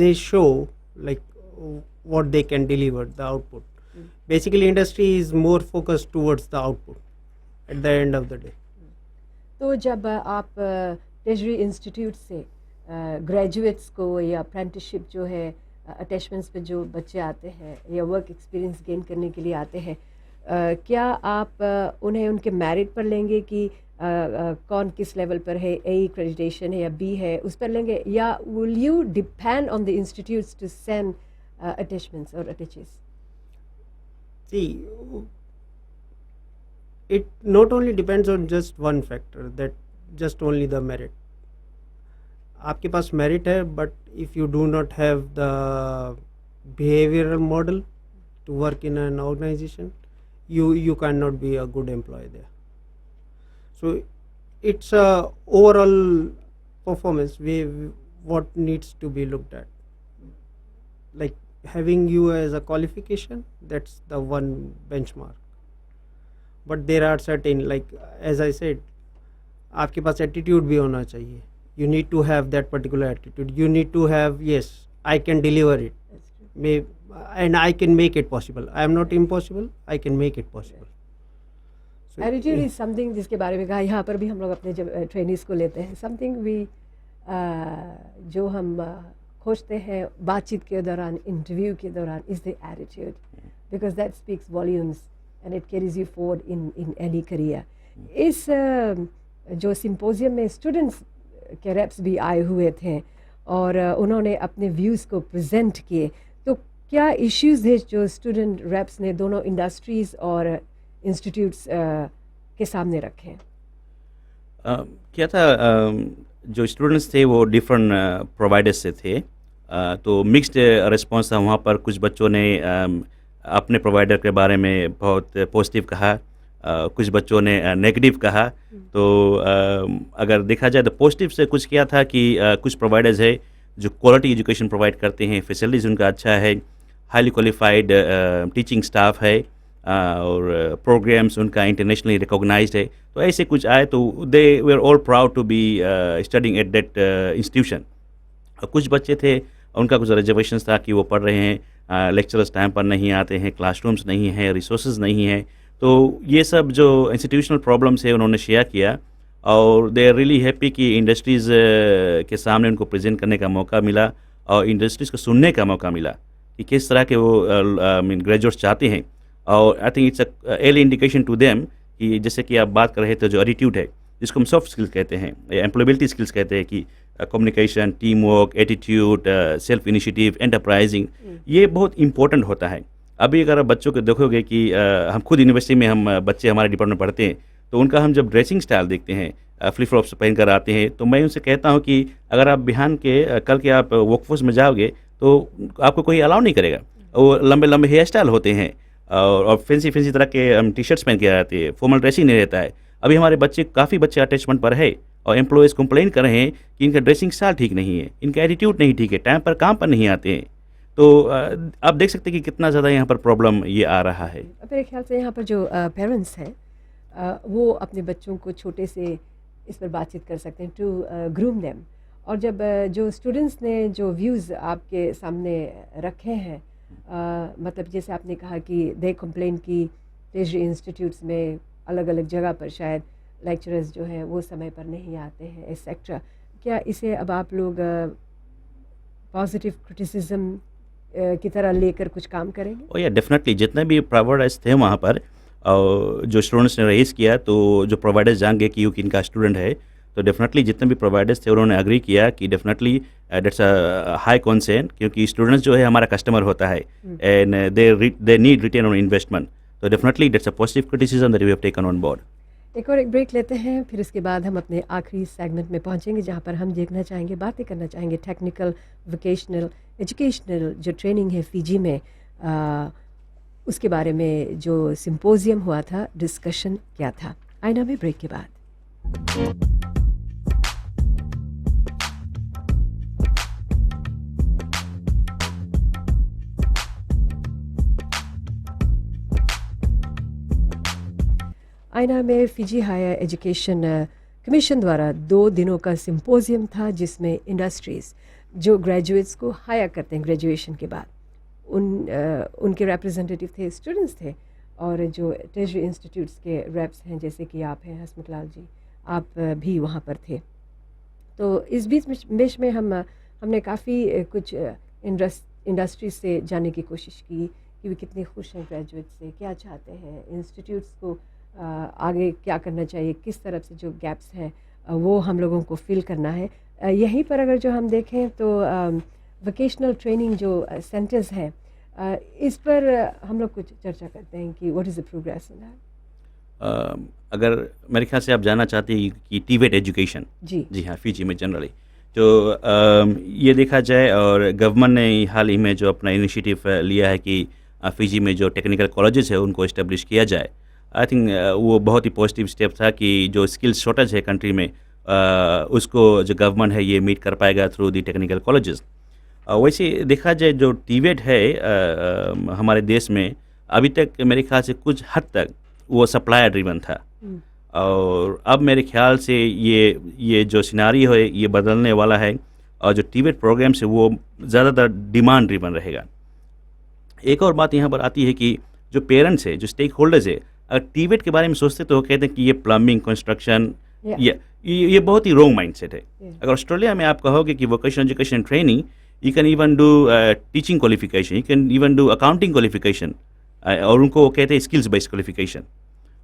they show like what they can deliver, the output. Basically industry is more focused towards the output at the end of the day. तो जब आप treasury institute से graduates को या apprenticeship जो है attachments पे जो बच्चे आते हैं या वर्क एक्सपीरियंस गेन करने के लिए आते हैं, क्या आप उन्हें उनके मेरिट पर लेंगे कि कौन किस लेवल पर है, ए एक्रेडिटेशन है या बी है, उस पर लेंगे, या will you depend on the institutes to send attachments और attaches? See, it not only depends on just one factor, that just only the merit. आपके पास merit है, but if you do not have the behavioral model to work in an organization, you cannot be a good employee there. So it's a overall performance what needs to be looked at. Like having you as a qualification, that's the one benchmark. But there are certain, like as I said, आपके पास attitude भी होना चाहिए. You need to have that particular attitude. You need to have, yes, I can deliver it, and I can make it possible. I am not impossible, I can make it possible. Attitude is something जिसके बारे में कहा यहाँ पर भी हम लोग अपने जब ट्रेनिंग्स को लेते हैं, समथिंग वी जो हम खोजते हैं बातचीत के दौरान, इंटरव्यू के दौरान, is the attitude, because that speaks volumes and it carries you forward in any career. इस जो सिम्पोजियम में स्टूडेंट्स के रेप्स भी आए हुए थे और उन्होंने अपने व्यूज़ को प्रेजेंट किए, तो क्या इश्यूज़ है जो स्टूडेंट रेप्स ने दोनों इंडस्ट्रीज़ और इंस्टीट्यूट्स के सामने रखे हैं? क्या था, जो स्टूडेंट्स थे वो डिफरेंट प्रोवाइडर्स से थे, तो मिक्स्ड रिस्पांस था वहाँ पर। कुछ बच्चों ने अपने प्रोवाइडर के बारे में बहुत पॉजिटिव कहा, कुछ बच्चों ने नेगेटिव कहा। तो अगर देखा जाए तो पॉजिटिव से कुछ क्या था कि कुछ प्रोवाइडर्स है जो क्वालिटी एजुकेशन प्रोवाइड करते हैं, फैसिलिटीज़ उनका अच्छा है, हाईली क्वालिफाइड टीचिंग स्टाफ है, और प्रोग्राम्स उनका इंटरनेशनली रिकॉग्नाइज्ड है। तो ऐसे कुछ आए तो they were all proud to be studying at that institution. और कुछ बच्चे थे उनका कुछ रिजर्वेशंस था कि वो पढ़ रहे हैं, लेक्चरर्स टाइम पर नहीं आते हैं, क्लासरूम्स नहीं हैं, रिसोर्सेज नहीं हैं। तो ये सब जो इंस्टीट्यूशनल प्रॉब्लम्स है उन्होंने शेयर किया, और दे आर रियली हैप्पी कि इंडस्ट्रीज़ के सामने उनको प्रेजेंट करने का मौका मिला और इंडस्ट्रीज़ को सुनने का मौका मिला कि किस तरह के वो ग्रेजुएट्स चाहते हैं। और I think it's a early indication to them कि जैसे कि आप बात कर रहे थे, जो एटीट्यूड है जिसको हम सॉफ्ट स्किल्स कहते हैं, एम्प्लॉयबिलिटी स्किल्स कहते हैं, कि communication, team work, attitude, self initiative, enterprising, ये बहुत इंपॉर्टेंट होता है। अभी अगर आप बच्चों को देखोगे कि हम खुद यूनिवर्सिटी में हम बच्चे हमारे डिपार्टमेंट में पढ़ते हैं, तो उनका हम जब ड्रेसिंग स्टाइल देखते हैं, फ्लिप फ्लॉप्स पहन कर आते हैं, तो मैं उनसे कहता हूँ कि अगर आप बिहान के कल के आप वर्कफोर्स में जाओगे तो आपको कोई अलाउ नहीं करेगा। वो लंबे लंबे हेयर स्टाइल होते हैं और फैंसी तरह के टी शर्ट्स पहन के आते हैं, फॉर्मल ड्रेसिंग नहीं रहता है। अभी हमारे काफ़ी बच्चे अटैचमेंट पर है और एम्प्लॉयज़ कंप्लेन कर रहे हैं कि इनका ड्रेसिंग स्टाइल ठीक नहीं है, इनका एटीट्यूड नहीं ठीक है, टाइम पर काम पर नहीं आते हैं। तो आप देख सकते हैं कि कितना ज़्यादा यहाँ पर प्रॉब्लम ये आ रहा है। मेरे ख्याल से यहाँ पर जो पेरेंट्स हैं वो अपने बच्चों को छोटे से इस पर बातचीत कर सकते हैं, टू ग्रूम देम। और जब जो स्टूडेंट्स ने जो व्यूज़ आपके सामने रखे हैं, मतलब जैसे आपने कहा कि दे कंप्लेन की ट्रेजरी इंस्टीट्यूट्स में अलग अलग जगह पर शायद लेक्चरर्स जो हैं वो समय पर नहीं आते हैं, एक्सेट्रा, क्या इसे अब आप लोग पॉजिटिव क्रिटिसिज्म की तरह लेकर कुछ काम करेंगे? ओ या डेफिनेटली, जितने भी प्रोवाइडर्स थे वहाँ पर और जो स्टूडेंट्स ने रेस किया, तो जो प्रोवाइडर्स जाएंगे कि इनका स्टूडेंट है, तो डेफिनेटली जितने भी प्रोवाइडर्स थे उन्होंने एग्री किया कि definitely that's a high concern, क्योंकि स्टूडेंट्स जो है हमारा कस्टमर होता है and they need return on investment. तो definitely that's a positive criticism that we have taken on board. एक ब्रेक लेते हैं, फिर उसके बाद हम अपने आखिरी सेगमेंट में पहुंचेंगे जहां पर हम देखना चाहेंगे, बातें करना चाहेंगे टेक्निकल, वोकेशनल, एजुकेशनल जो ट्रेनिंग है फ़िजी में, उसके बारे में जो सिम्पोजियम हुआ था, डिस्कशन क्या था। आईना में ब्रेक के बाद। आईना में फ़िजी हायर एजुकेशन कमीशन द्वारा 2 दिनों का सिम्पोजियम था, जिसमें इंडस्ट्रीज़ जो ग्रेजुएट्स को हायर करते हैं ग्रेजुएशन के बाद, उनके रिप्रेजेंटेटिव थे, स्टूडेंट्स थे, और जो ट्रेजरी इंस्टीट्यूट्स के रेप्स हैं जैसे कि आप हैं हसमत लाल जी, आप भी वहाँ पर थे। तो इस बीच में हमने काफ़ी कुछ इंडस्ट्री से जानने की कोशिश की कि वे कितने खुश हैं ग्रेजुएट से, क्या चाहते हैं, इंस्टीट्यूट्स को आगे क्या करना चाहिए, किस तरफ से जो गैप्स हैं वो हम लोगों को फिल करना है। यहीं पर अगर जो हम देखें तो वोकेशनल ट्रेनिंग जो सेंटर्स हैं, इस पर हम लोग कुछ चर्चा करते हैं कि what is the progress in that. अगर मेरे ख्याल से आप जानना चाहते हैं कि टीवेट एजुकेशन, जी हाँ, फ़िजी में जनरली तो ये देखा जाए, और गवर्नमेंट ने हाल ही में जो अपना इनिशिएटिव लिया है कि फ़िजी में जो टेक्निकल कॉलेजेस है उनको इस्टेब्लिश किया जाए। आई थिंक वो बहुत ही पॉजिटिव स्टेप था कि जो स्किल्स शॉर्टेज है कंट्री में, उसको जो गवर्नमेंट है ये मीट कर पाएगा थ्रू दी टेक्निकल कॉलेजेस। वैसे देखा जाए जो टीवेट है हमारे देश में अभी तक मेरे ख्याल से कुछ हद तक वो सप्लायर ड्रिवन था, और अब मेरे ख्याल से ये जो सिनारियो है ये बदलने वाला है, और जो टीवेट प्रोग्राम्स है वो ज़्यादातर डिमांड ड्रिवन रहेगा। एक और बात यहाँ पर आती है कि जो पेरेंट्स है, जो स्टेक होल्डर्स है, अगर टीवेट के बारे में सोचते तो वो कहते हैं कि ये प्लम्बिंग, कंस्ट्रक्शन, ये बहुत ही रॉन्ग माइंडसेट है। अगर ऑस्ट्रेलिया में आप कहोगे कि vocational education training, you can even do teaching qualification, you can even do accounting qualification, और उनको वो कहते हैं स्किल्स बेस्ड क्वालिफिकेशन।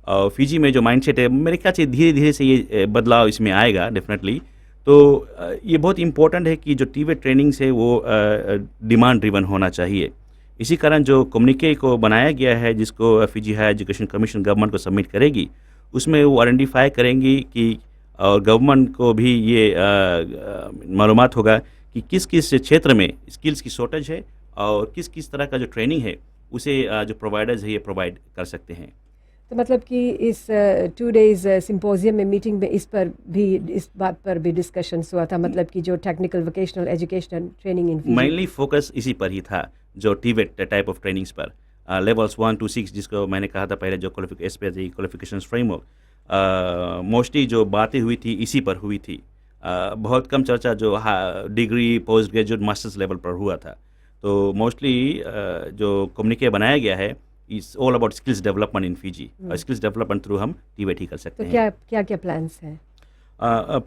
और फिजी में जो माइंडसेट है मेरे ख्याल से धीरे धीरे से ये बदलाव इसमें आएगा डेफिनेटली। तो ये बहुत इम्पोर्टेंट है कि जो टीवेट ट्रेनिंग्स है वो डिमांड ड्रिवन होना चाहिए। इसी कारण जो कम्युनिके को बनाया गया है जिसको Fiji higher education commission government को सबमिट करेगी, उसमें वो आइडेंटिफाई करेंगी कि और गवर्नमेंट को भी ये मालूमात होगा कि किस किस क्षेत्र में स्किल्स की शॉर्टेज है और किस किस तरह का जो ट्रेनिंग है उसे जो प्रोवाइडर्स है ये प्रोवाइड कर सकते हैं। तो मतलब कि इस 2 डेज़ सिम्पोजियम में मीटिंग में इस बात पर भी डिस्कशंस हुआ था, मतलब कि जो technical vocational education training in Fiji. Mainly focus इसी पर ही था, जो टीवेट टाइप ऑफ ट्रेनिंग्स पर, लेवल्स 1 to 6 जिसको मैंने कहा था पहले, जो क्वालिफिकेशन फ्रेमवर्क, मोस्टली जो बातें हुई थी इसी पर हुई थी। बहुत कम चर्चा जो degree post graduate masters level पर हुआ था। तो मोस्टली जो कम्युनिके बनाया गया है is all about skills development in Fiji, और स्किल्स डेवलपमेंट थ्रू हम टीवेट ही कर सकते तो हैं। क्या क्या प्लान्स हैं?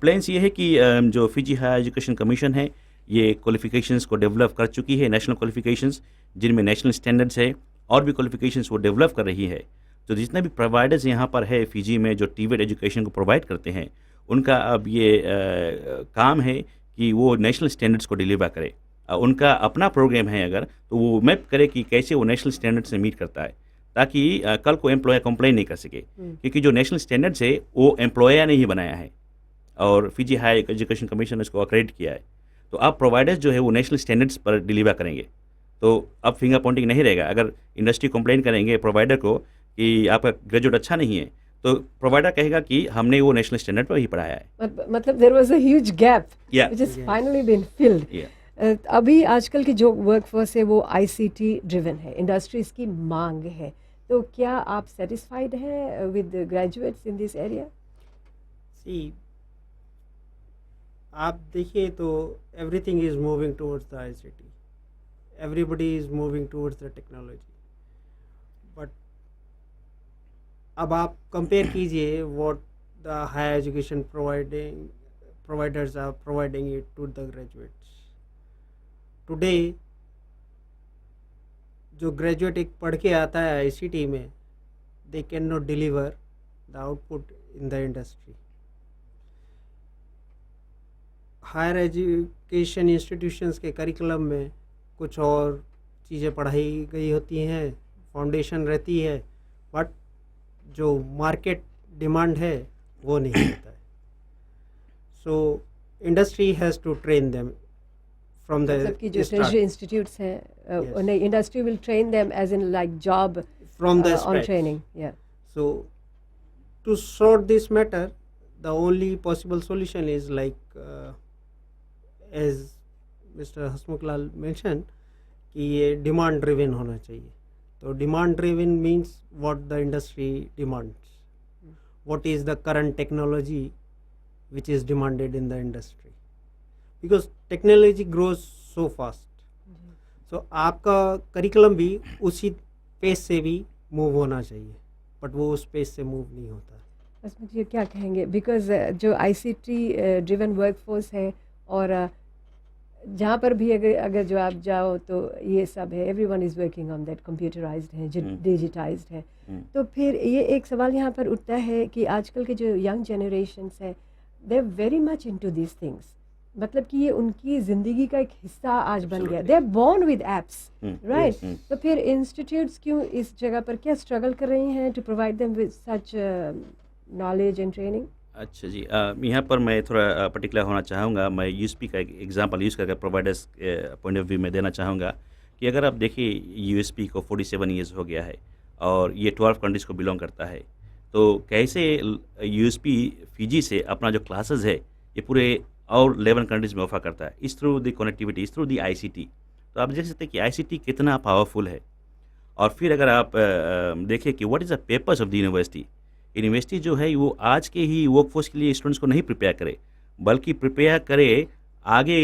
प्लान्स ये है कि जो फिजी हायर एजुकेशन कमीशन है ये क्वालिफिकेशंस को डेवलप कर चुकी है, नेशनल क्वालिफिकेशंस जिनमें नेशनल स्टैंडर्ड्स है, और भी क्वालिफिकेशंस वो डेवलप कर रही है। तो जितने भी प्रोवाइडर्स यहाँ पर है फिजी में जो टीवेट एजुकेशन को प्रोवाइड करते हैं, उनका अब ये काम है कि वो नेशनल स्टैंडर्ड्स को डिलीवर करे। उनका अपना प्रोग्राम है अगर, तो वो मैप करे कि कैसे वो नेशनल स्टैंडर्ड से मीट करता है, ताकि कल को एम्प्लॉयर कंप्लेन नहीं कर सके, क्योंकि जो नेशनल स्टैंडर्ड्स है वो एम्प्लॉयर ने ही बनाया है और फिजी हायर एजुकेशन कमीशन ने उसको अक्रेडिट किया है। तो अब प्रोवाइडर्स जो है वो नेशनल स्टैंडर्ड्स पर डिलीवर करेंगे। तो अब फिंगर पॉइंटिंग नहीं रहेगा। अगर इंडस्ट्री कंप्लेन करेंगे प्रोवाइडर को कि आपका ग्रेजुएट अच्छा नहीं है, तो प्रोवाइडर कहेगा कि हमने वो नेशनल स्टैंडर्ड पर ही पढ़ाया है। मतलब there was a huge gap Yeah. Which is finally been filled. Yeah. अभी आजकल की जो वर्कफोर्स है वो आईसीटी ड्रिवन है, इंडस्ट्री इसकी मांग है। तो क्या आप सेटिस्फाइड हैं with graduates in this area? See, आप देखिए तो everything is moving towards the ICT, everybody is moving towards the technology, but अब आप कंपेयर कीजिए what the higher education providers are providing it to the graduates. Today जो graduate एक पढ़ के आता है आईसीटी में, they can not deliver the output in the industry. Higher education institutions के करिकुलम में कुछ और चीज़ें पढ़ाई गई होती हैं, फाउंडेशन रहती है, बट जो मार्केट डिमांड है वो नहीं होता है। So industry has to train them from the मतलब कि जो ट्रेजरी इंस्टीट्यूट्स हैं उन्हें industry will train them as in like job from the on training. या So to sort this matter, the only possible solution is like as Mr. Hasmukhlal mentioned कि ये demand driven होना चाहिए। तो demand driven means what the industry demands, what is the current technology which is demanded in the industry, because technology grows so fast. So आपका curriculum भी उसी pace से भी मूव होना चाहिए, बट वो उस पेस से मूव नहीं होता। बस मुझे क्या कहेंगे, बिकॉज जो आईसीटी ड्रिवन वर्कफोर्स है और जहाँ पर भी अगर जो आप जाओ तो ये सब है, everyone is working on that, computerised है, डिजिटाइज्ड है। तो फिर ये एक सवाल यहाँ पर उठता है कि आजकल के जो यंग जनरेशन्स है they are very much into these things, मतलब कि ये उनकी ज़िंदगी का एक हिस्सा आज बन गया। They are born with apps, right? तो फिर इंस्टीट्यूट्स क्यों इस जगह पर क्या स्ट्रगल कर रही हैं to provide them with such knowledge and training? अच्छा जी, यहाँ पर मैं थोड़ा पर्टिकुलर होना चाहूँगा। मैं यूएसपी का एक एग्जांपल यूज़ करके प्रोवाइडर्स पॉइंट ऑफ व्यू में देना चाहूँगा कि अगर आप देखिए यूएसपी को 47 ईयर्स हो गया है और ये 12 कंट्रीज़ को बिलोंग करता है। तो कैसे यूएसपी फिजी से अपना जो क्लासेस है ये पूरे और 11 कंट्रीज़ में ऑफर करता है, इस थ्रू द कनेक्टिविटी, इस थ्रू द आईसीटी। तो आप देख सकते हैं कि आईसीटी कितना पावरफुल है। और फिर अगर आप देखिए कि what is the purpose of the university, university जो है वो आज के ही वर्कफोर्स के लिए स्टूडेंट्स को नहीं प्रिपेयर करे, बल्कि प्रिपेयर करे आगे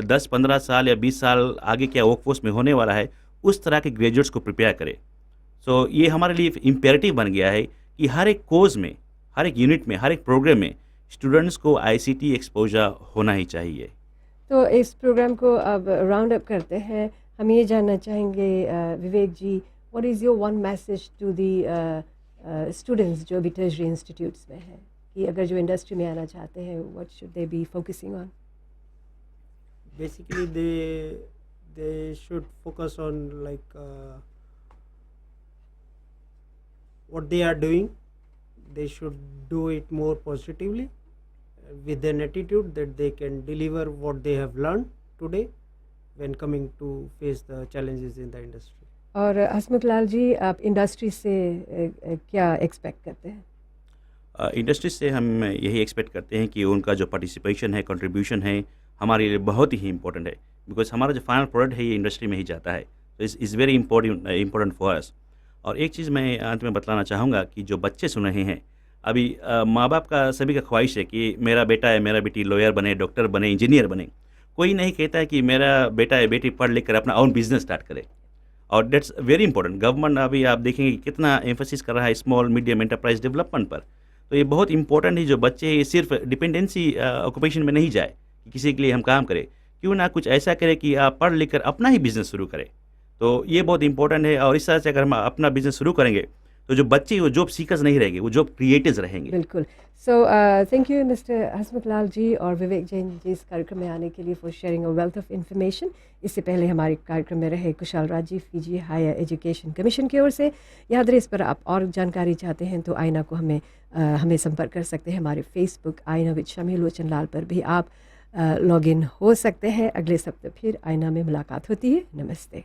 10-15 साल या 20 साल आगे क्या वर्कफोर्स में होने वाला है, उस तरह के ग्रेजुएट्स को प्रिपेयर करे। सो ये हमारे लिए इम्पेरेटिव बन गया है कि हर एक कोर्स में, हर एक यूनिट में, हर एक प्रोग्राम में स्टूडेंट्स को आईसीटी एक्सपोजर होना ही चाहिए। तो इस प्रोग्राम को अब राउंड अप करते हैं। हम ये जानना चाहेंगे Vivek ji, what is your one message to the students जो भी टर्शरी इंस्टीट्यूट्स में हैं कि अगर जो इंडस्ट्री में आना चाहते हैं what should they be focusing on? Basically, they should focus on like what they are doing. They should do it more positively with an attitude that they can deliver what they have learned today when coming to face the challenges in the industry. और हसमुख लाल जी, आप industry से क्या expect करते हैं? Industry से हम यही expect करते हैं कि उनका जो पार्टिसिपेशन है, कंट्रीब्यूशन है, हमारे लिए बहुत ही इंपॉर्टेंट है, बिकॉज हमारा जो फाइनल प्रोडक्ट है ये इंडस्ट्री में ही जाता है, तो is very important for us. और एक चीज़ मैं अंत में बतलाना चाहूँगा कि जो बच्चे सुन रहे हैं अभी, माँ बाप का सभी का ख्वाहिश है कि मेरा बेटा है, मेरा बेटी लॉयर बने, डॉक्टर बने, इंजीनियर बने। कोई नहीं कहता है कि मेरा बेटा या बेटी पढ़ लिख कर अपना ओन बिजनेस स्टार्ट करे, और डेट्स वेरी इंपॉर्टेंट। गवर्नमेंट अभी आप देखेंगे कि कितना एम्फोसिस कर रहा है स्मॉल मीडियम एंटरप्राइज डेवलपमेंट पर, तो ये बहुत इंपॉर्टेंट है। जो बच्चे ये सिर्फ डिपेंडेंसी ऑक्यूपेशन में नहीं जाए कि किसी के लिए हम काम करें, क्यों ना कुछ ऐसा करें कि आप पढ़ लिख कर अपना ही बिज़नेस शुरू करें, तो ये बहुत इंपॉर्टेंट है। और इस तरह से अगर हम अपना बिज़नेस शुरू करेंगे तो जो बच्चे वो जॉब सीकर्स नहीं रहेंगे, वो जॉब क्रिएटर्स रहेंगे। बिल्कुल। So thank you mister Hasmukh Lal जी और विवेक जैन जी इस कार्यक्रम में आने के लिए for sharing a wealth of information. इससे पहले हमारे कार्यक्रम में रहे कुशाल राज जी, फिजी हायर एजुकेशन कमीशन की ओर से। याद रहे, इस पर आप और जानकारी चाहते हैं तो आईना को हमें संपर्क कर सकते हैं। हमारे फेसबुक आईना विद शमी लोचन लाल पर भी आप लॉग इन हो सकते हैं। अगले सप्ताह फिर आईना में मुलाकात होती है। नमस्ते।